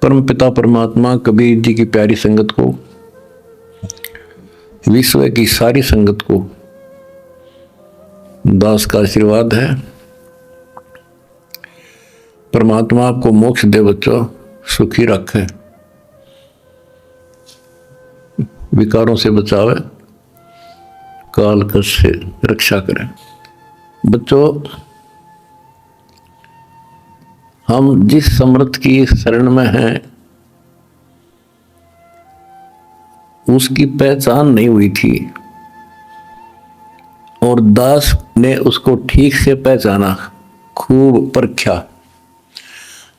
परम पिता परमात्मा कबीर जी की प्यारी संगत को, विश्व की सारी संगत को दास का आशीर्वाद है। परमात्मा आपको मोक्ष दे बच्चों, सुखी रखे, विकारों से बचावे, काल कष्ट से रक्षा करें। बच्चों, हम जिस समर्थ की शरण में हैं उसकी पहचान नहीं हुई थी और दास ने उसको ठीक से पहचाना, खूब परखा,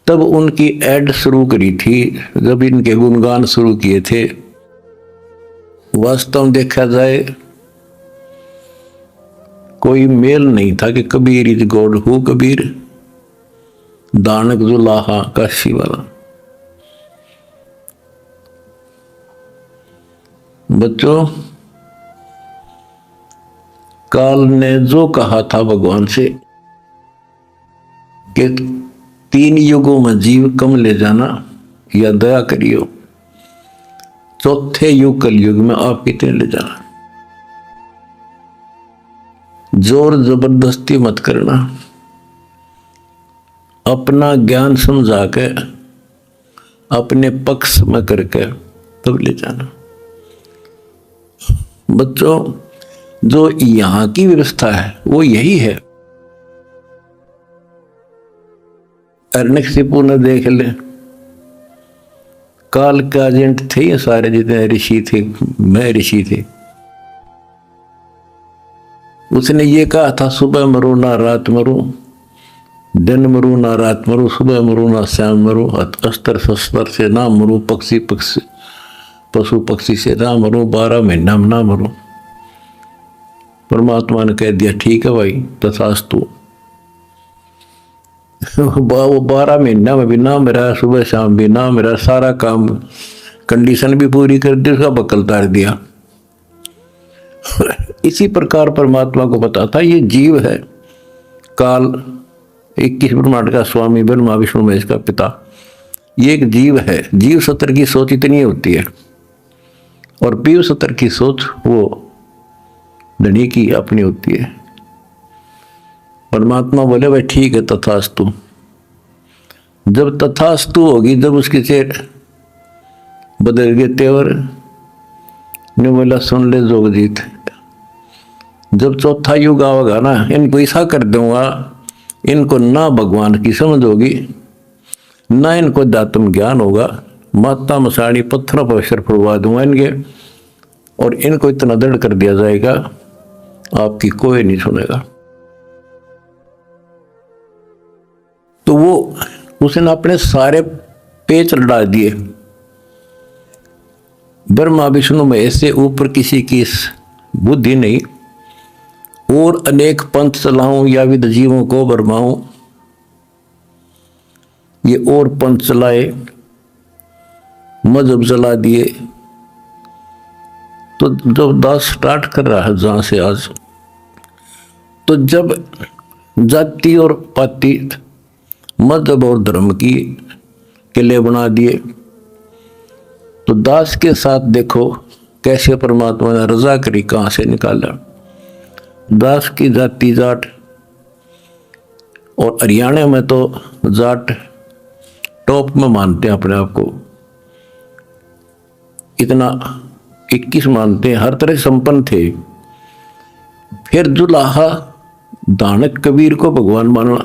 तब उनकी ऐड शुरू करी थी, जब इनके गुणगान शुरू किए थे। वास्तव में देखा जाए कोई मेल नहीं था कि Kabir is God who Kabir, दानक जुलाहा काशी वाला। बच्चों, काल ने जो कहा था भगवान से कि 3 युगों में जीव कम ले जाना या दया करियो, चौथे युग कलयुग में आप कितने ले जाना। जोर जबरदस्ती मत करना, अपना ज्ञान समझा के अपने पक्ष में करके तब ले जाना। बच्चों, जो यहां की व्यवस्था है वो यही है। अर्णकशिपु ने देख ले, काल के एजेंट थे ये सारे, जितने ऋषि थे, मैं ऋषि थे। उसने ये कहा था, सुबह मरो ना रात मरो, दिन मरो ना रात मरो, सुबह मरो ना शाम मरो, अस्त्र शस्त्र से ना मरो, पशु पक्षी से ना मरो, 12 महीना में ना मरो। परमात्मा ने कह दिया ठीक है भाई, तथास्तु। वो 12 महीना में भी ना मेरा, सुबह शाम भी ना मेरा, सारा काम कंडीशन भी पूरी कर दी, उसका बकल तार दिया। इसी प्रकार परमात्मा को पता था ये जीव है, काल 21 ब्रह्मांड का स्वामी, ब्रह्मा विष्णु महेश का पिता, ये एक जीव है। जीव सत्र की सोच इतनी होती है और पीव सत्र की सोच वो धनी की अपनी होती है। परमात्मा बोले भाई ठीक है, तथास्तु। जब तथास्तु होगी, जब उसके चेहरे बदल गए तेवर, ने बोला सुन ले जोगजीत, जब चौथा युग आएगा ना, इनको ऐसा कर दूंगा, इनको ना भगवान की समझ होगी, ना इनको दातम ज्ञान होगा, माता मसाणी पत्थरों पर अवसर फुलवा दूंगा इनके, और इनको इतना दृढ़ कर दिया जाएगा आपकी कोई नहीं सुनेगा। तो वो उसने अपने सारे पेच लड़ा दिए, ब्रह्मा विष्णु महेश से ऊपर किसी की बुद्धि नहीं, और अनेक पंथ चलाऊं या विद जीवों को बरमाऊं, ये और पंथ चलाए, मजहब चला दिए। तो जब दास स्टार्ट कर रहा है जहां से आज, तो जब जाति और पाति, मजहब और धर्म की किले बना दिए, तो दास के साथ देखो कैसे परमात्मा ने रजा करी, कहां से निकाला। दास की जाति जाट, और हरियाणा में तो जाट टॉप में मानते हैं अपने आप को, इतना 21 मानते हैं, हर तरह संपन्न थे। फिर जुलाहा दानक कबीर को भगवान माना,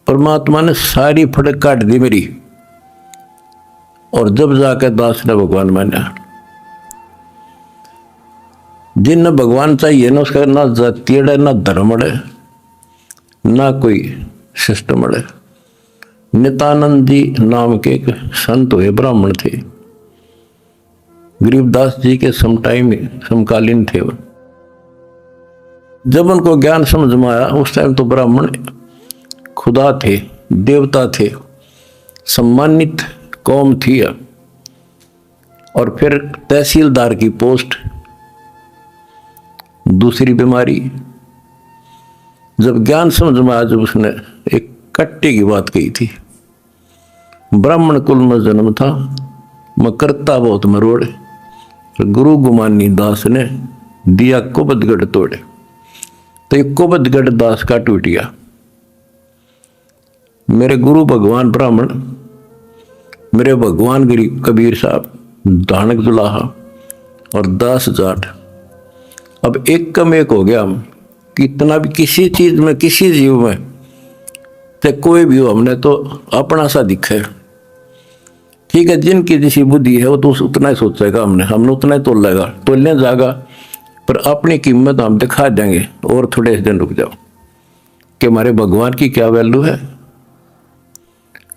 परमात्मा ने सारी फड़क काट दी मेरी, और जब जाकर दास ने भगवान माना। जिन भगवान चाहिए ना, उसका ना जाति है, ना धर्म है, ना कोई सिस्टम है। नित्यानंद जी नाम के एक संत हुए, ब्राह्मण थे, गरीबदास जी के समकालीन थे वो। जब उनको ज्ञान समझ में आया, उस टाइम तो ब्राह्मण खुदा थे, देवता थे, सम्मानित कौम थी। और फिर तहसीलदार की पोस्ट, दूसरी बीमारी। जब ज्ञान समझ में आया, जब उसने एक कट्टे की बात कही थी, ब्राह्मण कुल में जन्म था, मैं करता बहुत मरोड़। गुरु गुमानी दास ने दिया कुबदगढ़ तोड़े, तो ये कुबदगढ़ दास का टूट गया। मेरे गुरु भगवान ब्राह्मण, मेरे भगवान गिरी कबीर साहब, धानक जुलाहा और दास जाट, अब एक कम एक हो गया। हम कितना भी किसी चीज में, किसी जीव में, चाहे कोई भी हो, हमने तो अपना सा दिखा है। ठीक है, जिनकी जैसी बुद्धि है वो तो उतना ही सोचेगा, हमने उतना ही तोल लेगा, तोलने जाएगा, पर अपनी कीमत हम दिखा देंगे। और थोड़े दिन रुक जाओ कि हमारे भगवान की क्या वैल्यू है।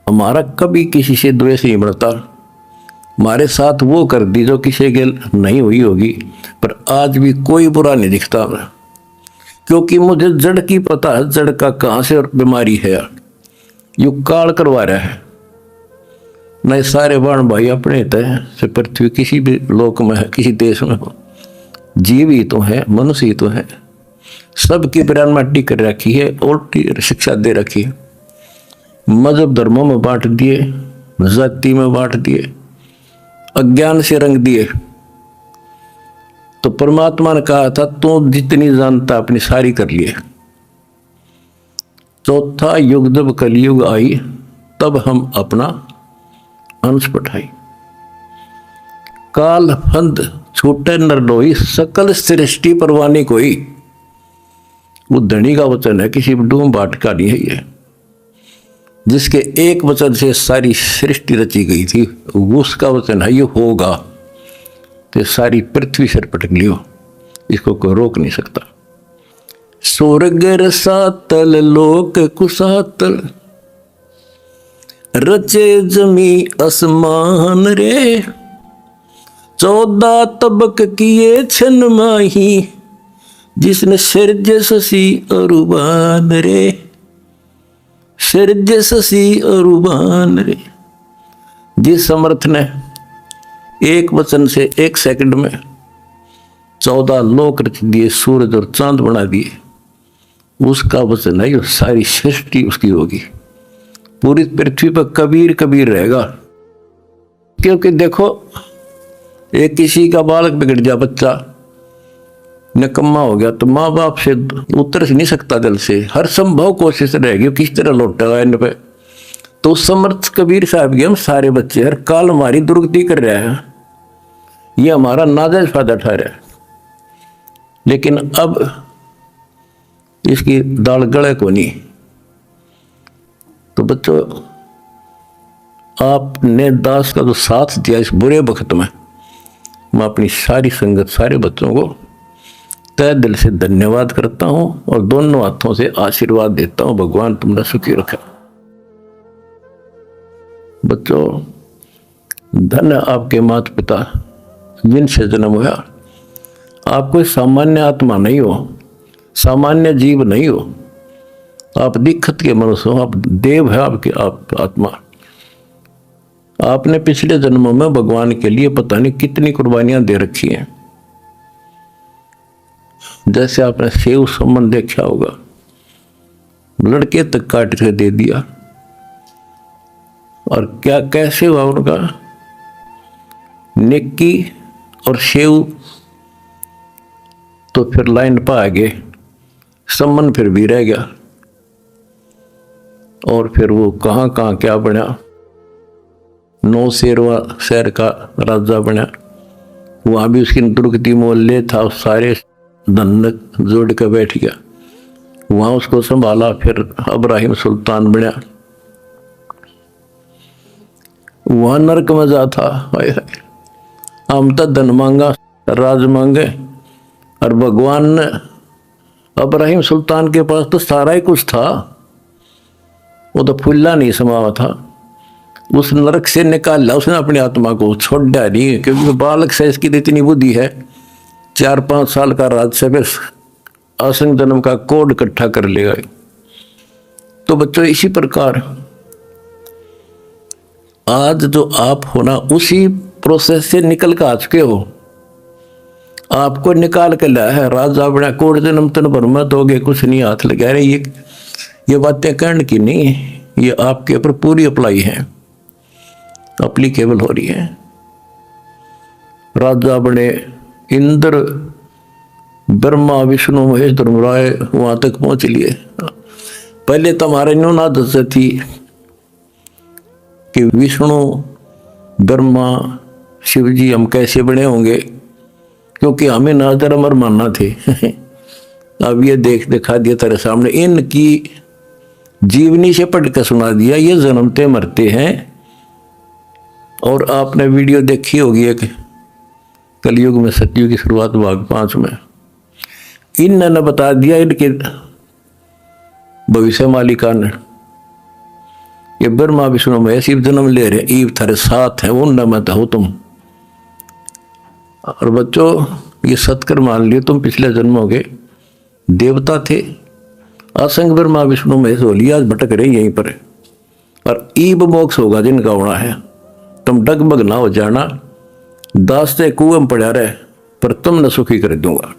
हमारा कभी किसी से द्वेष नहीं बढ़ता, हमारे साथ वो कर दी जो किसी के नहीं हुई होगी, पर आज भी कोई बुरा नहीं दिखता हमें, क्योंकि मुझे जड़ की पता है, जड़ का कहाँ से और बीमारी है। यू काल करवा रहा है, नहीं सारे बाण भाई अपने तय से पृथ्वी किसी भी लोक में है, किसी देश में हो, जीव ही तो है, मनुष्य ही तो है, सबकी बयान माटी कर रखी है, उल्टी शिक्षा दे रखी है। मजहब धर्मों में बांट दिए, जाति में बांट दिए, अज्ञान से रंग दिए। तो परमात्मा ने कहा था तू जितनी जानता अपनी सारी कर लिए। चौथा युग जब कलयुग आई, तब हम अपना अंश पठाई। काल फंद छूटे नर लोई, सकल सृष्टि परवानी कोई। वो धनी का वचन है, किसी डूम बाट का नहीं है ये, जिसके एक वचन से सारी सृष्टि रची गई थी, उसका वचन है ये होगा, तो सारी पृथ्वी सिर पटक लियो, इसको कोई रोक नहीं सकता। स्वर्ग रसातल लोक कुसातल, रचे जमी आसमान रे, 14 तबक किए छन माही, जिसने सिरज ससी अरुबान रे, सिरज ससी अरुबान रे। जिस समर्थ ने एक वचन से एक सेकंड में 14 लोक रच दिए, सूरज और चांद बना दिए, उसका वचन है ये सारी सृष्टि उसकी होगी। पूरी पृथ्वी पर कबीर कबीर रहेगा। क्योंकि देखो, एक किसी का बालक बिगड़ गया, बच्चा निकम्मा हो गया, तो माँ बाप से उतर नहीं सकता दिल से, हर संभव कोशिश रहेगी किस तरह लौटेगा इन पे। तो समर्थ कबीर साहब के हम सारे बच्चे हर काल हमारी दुर्गति कर रहे हैं, ये हमारा नाजायज फायदा उठा रहा है। लेकिन अब इसकी दाल गले को नहीं। तो बच्चों, आपने दास का जो साथ दिया इस बुरे वक्त में, मैं अपनी सारी संगत, सारे बच्चों को तय दिल से धन्यवाद करता हूं और दोनों हाथों से आशीर्वाद देता हूं, भगवान तुमने सुखी रखा। बच्चों, धन आपके माता पिता जिनसे जन्म हुआ। आप कोई सामान्य आत्मा नहीं हो, सामान्य जीव नहीं हो, आप दिक्कत के मनुष्य हो, आप देव है, आपके आप आत्मा। आपने पिछले जन्मों में भगवान के लिए पता नहीं कितनी कुर्बानियां दे रखी हैं। जैसे आपने सेव सम्मान देखा होगा, लड़के तक काट के दे दिया, और क्या कैसे हुआ उनका, नेकी और सेव तो फिर लाइन पर आ गए, सम्मान फिर भी रह गया, और फिर वो कहाँ कहाँ क्या बना, 9 शेरवा शहर का राजा बना, वहाँ भी उसकी दुर्गति मोहल्ले था, सारे धन जोड़ के बैठ गया, वहाँ उसको संभाला, फिर इब्राहिम सुल्तान बना, वहाँ नरक में जा था। हम तो धन मांगा, राज मांगे, और भगवान ने इब्राहिम सुल्तान के पास तो सारा ही कुछ था, वो तो फुल्ला नहीं समावा था, उस नरक से निकाला उसने अपनी आत्मा को, छोड़ दिया नहीं, क्योंकि बालक से इसकी इतनी बुद्धि है, 4-5 साल का राज से फिर असंग जन्म का कोड इकट्ठा कर लेगा। तो बच्चों, इसी प्रकार आज जो आप हो ना, उसी प्रोसेस से निकल कर आ चुके हो। आपको निकाल कर लाया है राजा बना, कोड जन्म तन भर में दोगे कुछ नहीं हाथ लगा रहे। ये बातें कहने की नहीं, ये आपके ऊपर पूरी अप्लाई है। अप्लीकेबल हो रही है। राजा बने इंद्र, ब्रह्मा विष्णु महेश धर्मराय वहां तक पहुंच लिए। पहले तो हमारे न्यून आदत से थी कि विष्णु ब्रह्मा शिव जी हम कैसे बने होंगे, क्योंकि हमें नजर अमर मानना थे। अब ये दिखा दिया तेरे सामने, इनकी जीवनी से पढ़ कर सुना दिया, ये जन्मते मरते हैं। और आपने वीडियो देखी होगी एक कलयुग में सतयुग की शुरुआत भाग 5 में, इन्होंने बता दिया इनके भविष्य मालिका ने, ये ब्रह्मा विष्णु महेश शिव जन्म ले रहे, ईव थारे साथ है, उन मत हो तुम। और बच्चों ये सत्कर मान लियो, तुम पिछले जन्मों के देवता थे, असंग ब्रह्मा विष्णु महेश हो लिया, आज भटक रहे यहीं पर। और ईब मोक्ष होगा जिनका होना है, तुम डगमग ना हो जाना, दास्ते कुएं में पड़ा रहे, पर तुम न सुखी कर दूंगा,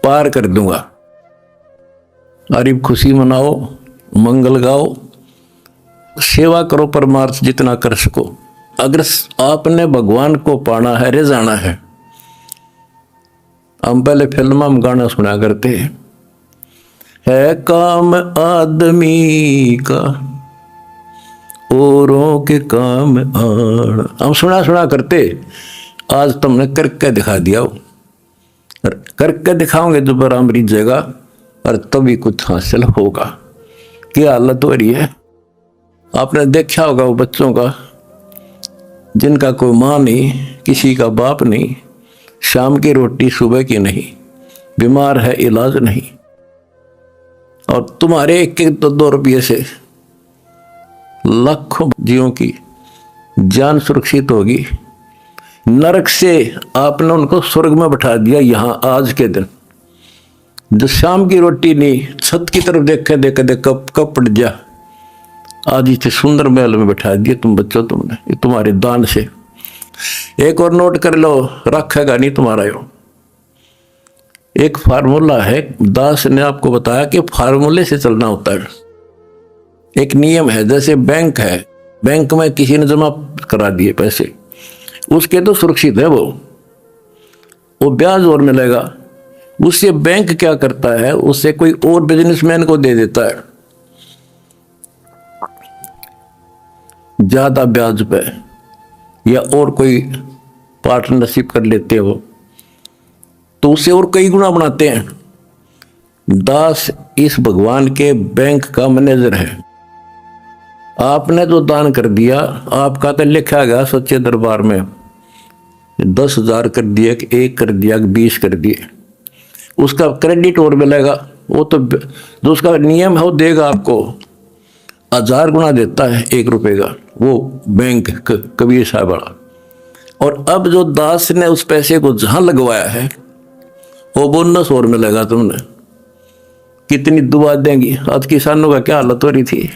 पार कर दूंगा। अरे खुशी मनाओ, मंगल गाओ, सेवा करो परमार्थ जितना कर सको। अगर आपने भगवान को पाना है, रे जाना है। हम पहले फिल्म में गाना सुना करते है काम आदमी का औरों के काम आड़, हम सुना करते। आज तुमने करके दिखा दिया, करके दिखाओगे दोबारा अमृत जगह, और तभी कुछ हासिल होगा। क्या हालत हो रही है, आपने देखा होगा वो बच्चों का जिनका कोई माँ नहीं, किसी का बाप नहीं, शाम की रोटी सुबह की नहीं, बीमार है इलाज नहीं, और तुम्हारे 1-2 रुपये से लाखों जीवों की जान सुरक्षित होगी। नरक से आपने उनको स्वर्ग में बैठा दिया यहाँ आज के दिन। जो शाम की रोटी नहीं, छत की तरफ देख कब पड़ जा, आज इसे सुंदर महल में बैठा दिया तुम बच्चों, तुमने ये तुम्हारे दान से। एक और नोट कर लो, रखेगा नहीं तुम्हारा यो। एक फार्मूला है, दास ने आपको बताया कि फार्मूले से चलना होता है। एक नियम है, जैसे बैंक है, बैंक में किसी ने जमा करा दिए पैसे, उसके तो सुरक्षित है वो ब्याज और मिलेगा। उससे बैंक क्या करता है, उससे कोई और बिजनेसमैन को दे देता है ज्यादा ब्याज पे, या और कोई पार्टनरशिप कर लेते हो तो उससे और कई गुना बनाते हैं। दास इस भगवान के बैंक का मैनेजर है। आपने जो दान कर दिया, आपका तो लिखा गया सच्चे दरबार में, 10,000 कर दिया, 1 कर दिया, 20 कर दिए, उसका क्रेडिट और मिलेगा। वो तो जो उसका नियम है वो देगा आपको, 1000 गुना देता है 1 रुपए का वो बैंक कबीर साहब बड़ा। और अब जो दास ने उस पैसे को जहां लगवाया है, वो बोनस और मिलेगा। तुमने कितनी दुआ देंगी। आज किसानों का क्या हालत हो रही थी।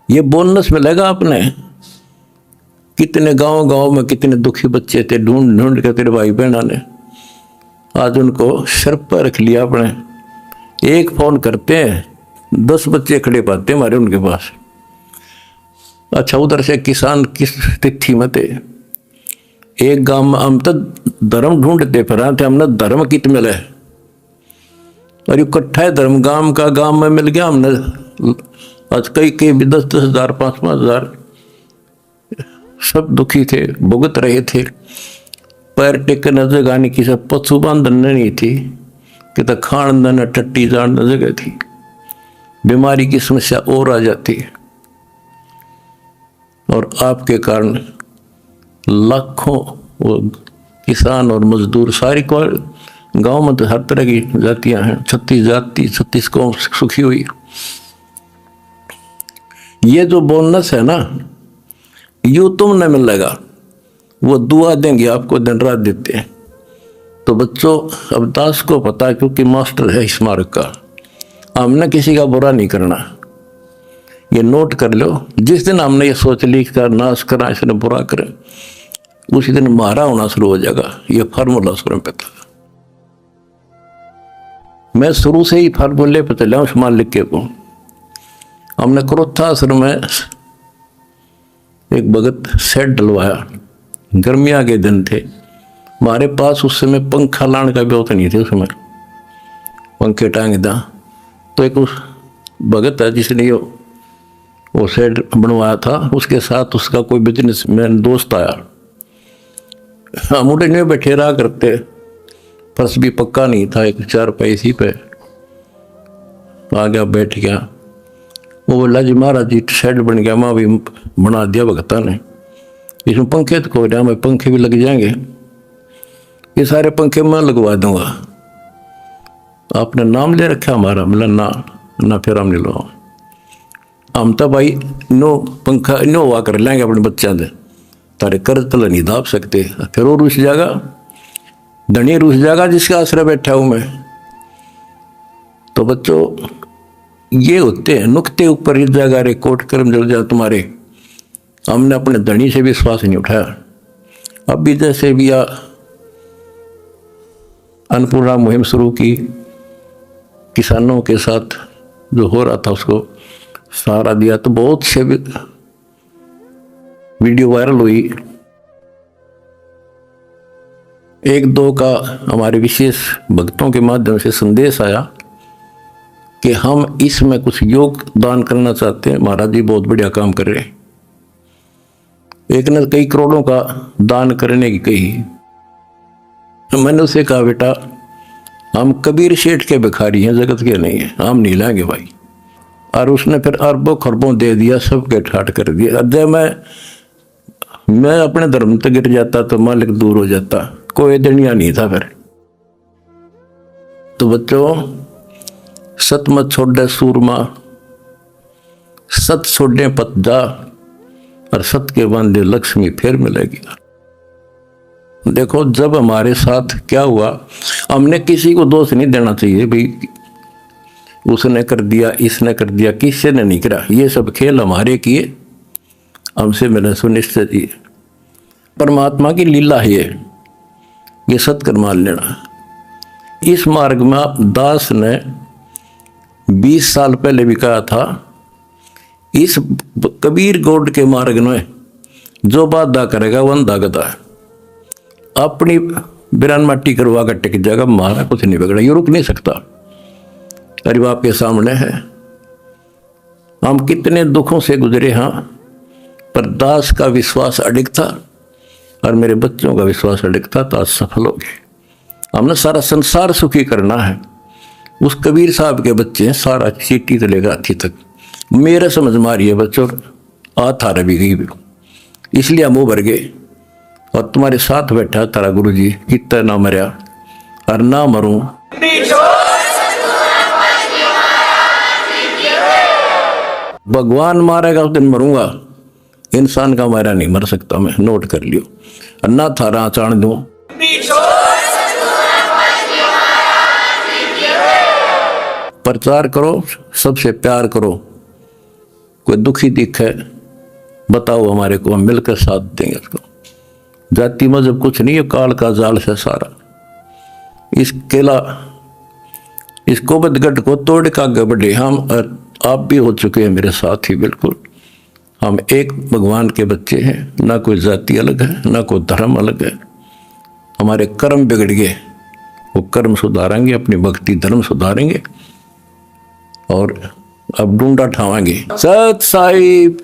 ये बोनस मिलेगा आपने। कितने गांव में कितने दुखी बच्चे थे, ढूंढ ढूंढ के तेरे भाई बहना ने आज उनको सर पर रख लिया अपने। एक फोन करते हैं 10 बच्चे खड़े पाते हमारे उनके पास। अच्छा, उधर से किसान किस तिथि में थे। एक गांव में हम तो धर्म ढूंढते फिर थे, हमने धर्म कित मिले और इकट्ठा है धर्म गांव में मिल गया हमने। आज कई 10-10 हजार 5-5 हजार सब दुखी थे, भुगत रहे थे। पैर टेकने जगह नहीं, किसी पशु बांधन नहीं थी कि तो खान न टट्टी जान जगह थी। बीमारी की समस्या और आ जाती है। और आपके कारण लाखों वो किसान और मजदूर, सारी को गांव में तो हर तरह की जातियां हैं, 36 जाति 36 कौम सुखी हुई। ये जो बोनस है ना, यू तुमने मिलेगा, वो दुआ देंगे आपको, दिन रात देते हैं। तो बच्चों, अब दास को पता है क्योंकि मास्टर है इस मार्ग का, हमने किसी का बुरा नहीं करना। ये नोट कर लो, जिस दिन हमने ये सोच ली इसका नाश करा, इसने बुरा करे, उसी दिन मारा होना शुरू हो जाएगा। ये फार्मूला शुरू पे था। मैं शुरू से ही फार्मूले पे चला उस मालिक के को। हमने क्रोथा आश्रम में एक भगत सेट डलवाया, गर्मियाँ के दिन थे, हमारे पास उस समय पंखा लाने का भी नहीं थे, उस समय पंखे टांग दा। तो एक उस भगत है जिसने वो सेट बनवाया था, उसके साथ उसका कोई बिजनेसमैन दोस्त आया। हम उठे नहीं बैठे रहा करते, फर्श भी पक्का नहीं था, एक चारपाई इसी पे आ गया, बैठ गया। वो बोला जी महाराज जी शेड बन गया, माँ भी बना दिया भगता ने, इसमें पंखे तो कोई मैं पंखे भी लग जाएंगे, ये सारे पंखे मैं लगवा दूंगा। आपने नाम ले रखा हमारा? बोला ना फिर हम नहीं लो, हम तो भाई नो पंखा नो हुआ कर लेंगे अपने बच्चों से, तारे कर्ज तला नहीं दाप सकते। फिर वो रुस जाएगा, धनी रुस जाएगा जिसका आश्रय बैठा हूं मैं। तो बच्चों ये होते हैं नुक्ते ऊपर इस जगह रे कोट कर्म जल जा तुम्हारे। हमने अपने धनी से विश्वास नहीं उठाया। अब भी जैसे भी अन्नपूर्णा मुहिम शुरू की, किसानों के साथ जो हो रहा था उसको सहारा दिया, तो बहुत से वीडियो वायरल हुई। एक दो का हमारे विशेष भक्तों के माध्यम से संदेश आया कि हम इसमें कुछ योगदान करना चाहते हैं, महाराज जी बहुत बढ़िया काम कर रहे हैं। एक ने कई करोड़ों का दान करने की कही। मैंने उसे कहा बेटा हम कबीर शेठ के भिखारी हैं, जगत के नहीं है, हम नहीं लाएंगे भाई। और उसने फिर अरबों खरबों दे दिया, सबके ठाट कर दिया। जब मैं अपने धर्म तक गिर जाता तो मालिक दूर हो जाता, कोई दुनिया नहीं था फिर। तो बच्चों सत मत छोड़े सूरमा, सत छोड़े पत जा, और सत के बांधे लक्ष्मी फिर मिलेगी। देखो जब हमारे साथ क्या हुआ, हमने किसी को दोष नहीं देना चाहिए भाई उसने कर दिया, इसने कर दिया, किसी ने नहीं करा। ये सब खेल हमारे किए, हमसे मैंने सुनिश्चित किए। परमात्मा की लीला है ये सत्कर्म मान लेना। इस मार्ग में दास ने 20 साल पहले भी कहा था, इस कबीर गौड़ के मार्ग में जो बाधा करेगा वो अंधा गधा है। अपनी बिरान माटी करवा कर टिक जाएगा, मारा कुछ नहीं बिगड़ा, ये रुक नहीं सकता। अरे आपके सामने है, हम कितने दुखों से गुजरे। हाँ, पर दास का विश्वास अडिग था और मेरे बच्चों का विश्वास अडिग था, तो आज सफल हो गए। हमने सारा संसार सुखी करना है। उस कबीर साहब के बच्चे सारा चीटी से लेकर हाथी तक मेरे समझ मारिए बच्चों, थारा भी गई, इसलिए हम उभर गए। और तुम्हारे साथ बैठा तारा गुरु जी, कितना ना मरिया और ना मरूं। भगवान मारेगा उस दिन मरूंगा, इंसान का मारा नहीं मर सकता मैं, नोट कर लियो। और ना थारा चाण दूं, प्रचार करो, सबसे प्यार करो। कोई दुखी दिखे बताओ हमारे को, हम मिलकर साथ देंगे उसको। जाति मजहब कुछ नहीं है, काल का जाल से सारा। इस केला इस कोबदगढ़ को तोड़ का आगे बढ़े। हम आप भी हो चुके हैं मेरे साथ ही, बिल्कुल हम एक भगवान के बच्चे हैं। ना कोई जाति अलग है, ना कोई धर्म अलग है। हमारे कर्म बिगड़ गए, वो कर्म सुधारेंगे, अपनी भक्ति धर्म सुधारेंगे और अब डूंडा ठावाएंगे। सत साहिब।